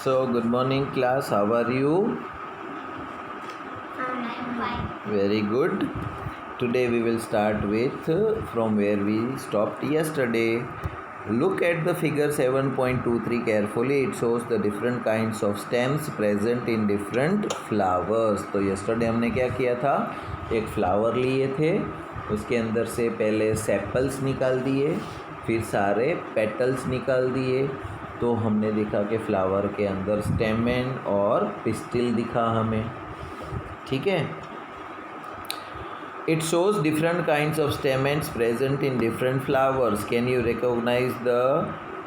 So, good morning class. How are you? I'm fine. Very good. Today we will start with from where we stopped yesterday. Look at the figure 7.23 carefully. It shows the different kinds of stems present in different flowers. तो yesterday हमने क्या किया था, एक flower लिए थे, उसके अंदर से पहले सेपल्स निकाल दिए, फिर सारे पेटल्स निकाल दिए, तो हमने देखा कि फ्लावर के अंदर स्टेमेन और पिस्टिल दिखा हमें. ठीक है. It shows different kinds of stamens present in different flowers. Can you recognize the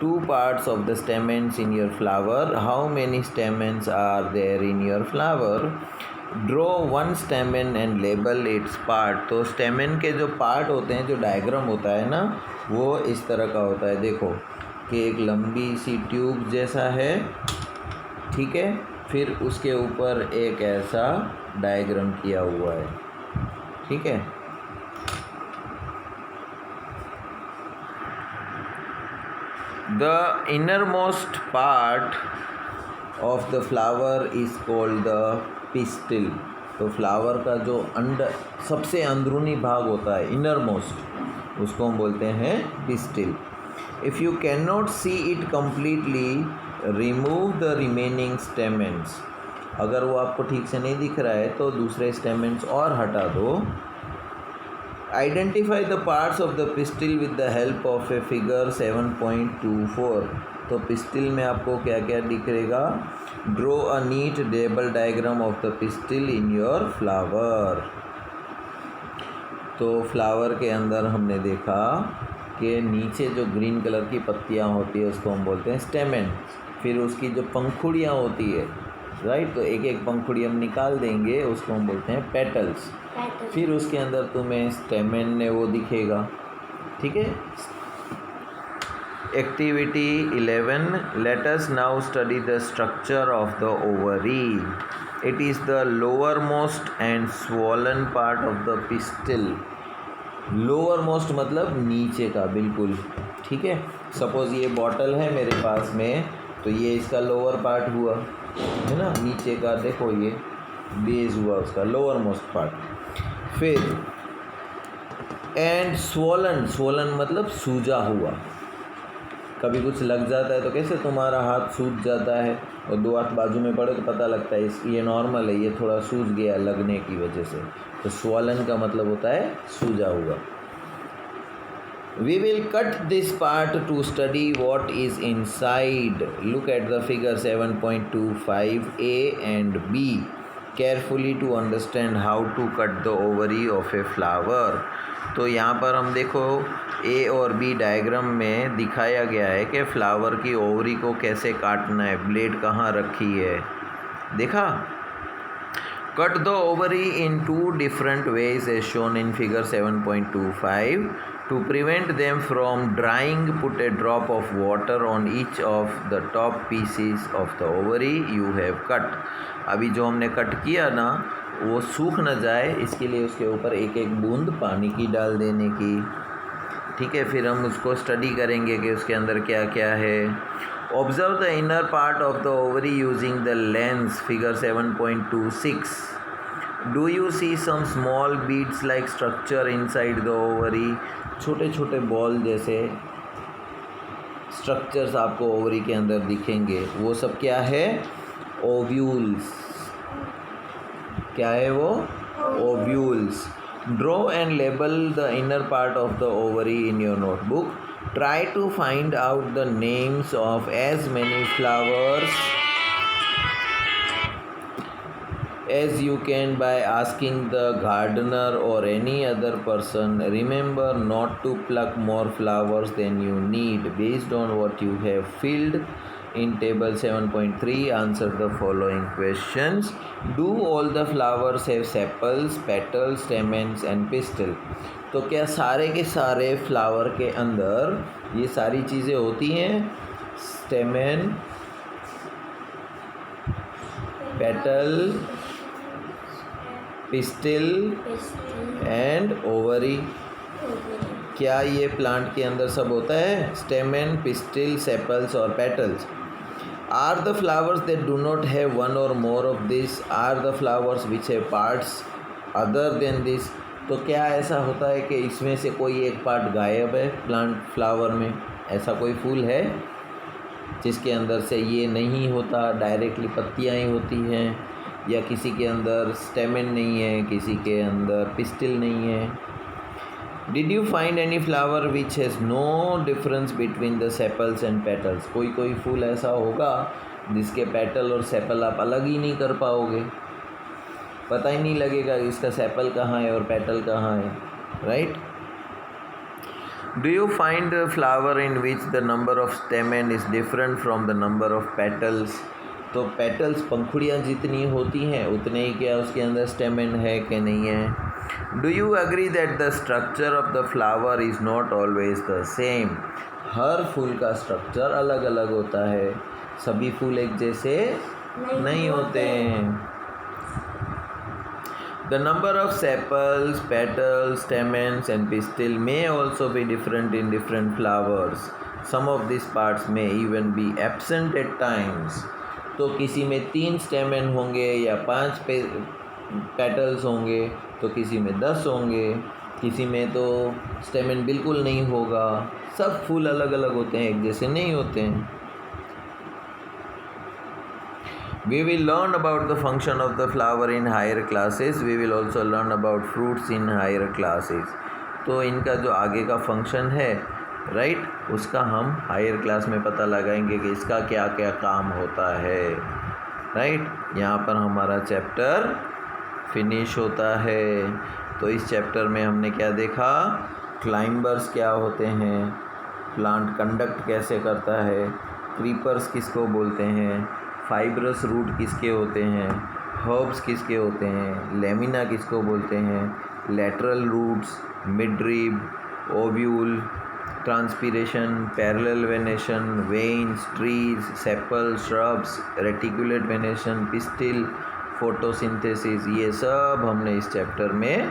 two parts of the stamens in your flower? How many stamens are there in your flower? Draw one stamen and label its part. तो stamen के जो part होते हैं, जो diagram होता है ना, वो इस तरह का होता है. देखो कि एक लंबी सी ट्यूब जैसा है, ठीक है, फिर उसके ऊपर एक ऐसा डायग्राम किया हुआ है. ठीक है. The innermost part of the flower is called the pistil. तो फ्लावर का जो सबसे अंदरूनी भाग होता है, इनरमोस्ट, उसको हम बोलते हैं pistil. If you can not see it completely, remove the remaining stamens. अगर वो आपको ठीक से नहीं दिख रहा है तो दूसरे स्टेमेंस और हटा दो. Identify the parts of the pistil with the help of a figure 7.24. तो पिस्टिल में आपको क्या क्या दिखेगा? Draw a neat table diagram of the pistil in your flower. तो फ्लावर के अंदर हमने देखा कि नीचे जो ग्रीन कलर की पत्तियां होती है उसको हम बोलते हैं स्टेमेन. फिर उसकी जो पंखुड़ियाँ होती है, राइट, तो एक एक पंखुड़ी हम निकाल देंगे, उसको हम बोलते हैं पेटल्स. फिर उसके अंदर तुम्हें स्टेमेन ने वो दिखेगा. ठीक है. Activity 11. Let us now study the structure of the ovary. It is the lower most and swollen part of the pistil. Lower most मतलब नीचे का, बिल्कुल. ठीक है. सपोज़ ये बॉटल है मेरे पास में, तो ये इसका लोअर पार्ट हुआ, है ना, नीचे का. देखो ये बेस हुआ उसका, लोअर मोस्ट पार्ट. फिर एंड स्वॉलन. स्वॉलन मतलब सूजा हुआ. कभी कुछ लग जाता है तो कैसे तुम्हारा हाथ सूज जाता है, और दो हाथ बाजू में पड़े तो पता लगता है ये नॉर्मल है, ये थोड़ा सूज गया लगने की वजह से. तो स्वॉलन का मतलब होता है सूजा हुआ. We will cut this part to study what is inside. Look at the figure 7.25a and b carefully to understand how to cut the ovary of a flower. तो यहाँ पर हम देखो ए और बी डायग्राम में दिखाया गया है कि फ्लावर की ओवरी को कैसे काटना है, ब्लेड कहाँ रखी है. देखा. Cut the ovary in two different ways as shown in figure 7.25. To prevent them from drying, put a drop of water on each of the top pieces of the ovary you have cut. अभी जो हमने cut किया ना, वो सूख न जाए, इसके लिए उसके ऊपर एक एक बूंद पानी की डाल देने की. ठीक है. फिर हम उसको स्टडी करेंगे कि उसके अंदर क्या क्या है. Observe the inner part of the ovary using the lens, figure 7.26. Do you see some small beads-like structure inside the ovary? छोटे छोटे बॉल जैसे स्ट्रक्चर्स आपको ओवरी के अंदर दिखेंगे. वो सब क्या है? ओव्यूल्स. क्या है वो? Ovules. Draw and label the inner part of the ovary in your notebook. Try to find out the names of as many flowers as you can by asking the gardener or any other person. Remember not to pluck more flowers than you need. Based on what you have filled in table 7.3, answer the following questions. Do all the flowers have sepals, petals, stamens and pistil? तो क्या सारे के सारे flower के अंदर ये सारी चीज़ें होती हैं? Stamen, petal, pistil and ovary. क्या ये प्लांट के अंदर सब होता है? स्टेमेन, पिस्टिल, सेपल्स और petals. Are the flowers that do not have one or more of this? Are the flowers which have parts other than this? तो क्या ऐसा होता है कि इसमें से कोई एक पार्ट गायब है प्लांट फ्लावर में? ऐसा कोई फूल है जिसके अंदर से ये नहीं होता, डायरेक्टली पत्तियाँ ही होती हैं, या किसी के अंदर स्टेमन नहीं है, किसी के अंदर पिस्टिल नहीं है? Did you find any flower which has no difference between the sepals and petals? कोई फूल ऐसा होगा जिसके पेटल और सेपल आप अलग ही नहीं कर पाओगे, पता ही नहीं लगेगा इसका सेपल कहाँ है और पेटल कहाँ है, right? Do you find a flower in which the number of stamen is different from the number of petals? तो पेटल्स पंखुड़ियाँ जितनी होती हैं उतने ही क्या उसके अंदर स्टेमन है कि नहीं है? Do you agree that the structure of the flower is not always the same? हर फूल का स्ट्रक्चर अलग अलग होता है, सभी फूल एक जैसे नहीं होते हैं। The number of sepals, petals, stamens and pistil may also be different in different flowers. Some of these parts may even be absent at times. तो किसी में 3 स्टेमन होंगे या 5 पेटल्स होंगे, तो किसी में 10 होंगे, किसी में तो स्टेमन बिल्कुल नहीं होगा। सब फूल अलग अलग होते हैं, एक जैसे नहीं होते हैं। We will learn about the function of the flower in higher classes. We will also learn about fruits in higher classes. तो इनका जो आगे का फंक्शन है, राइट, उसका हम हायर क्लास में पता लगाएंगे कि इसका क्या क्या काम होता है, राइट। यहाँ पर हमारा चैप्टर फिनिश होता है। तो इस चैप्टर में हमने क्या देखा, क्लाइंबर्स क्या होते हैं, प्लांट कंडक्ट कैसे करता है, क्रीपर्स किसको बोलते हैं, फाइब्रस रूट किसके होते हैं, हर्ब्स किसके होते हैं, लेमिना किसको बोलते हैं, lateral roots, midrib, ovule, transpiration, parallel venation, veins, trees, sepal, shrubs, reticulate venation, pistil, photosynthesis, ये सब हमने इस चैप्टर में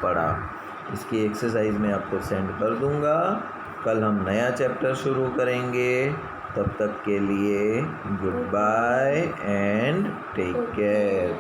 पढ़ा। इसकी एक्सरसाइज मैं आपको सेंड कर दूंगा। कल हम नया चैप्टर शुरू करेंगे। तब तक के लिए good bye and take care.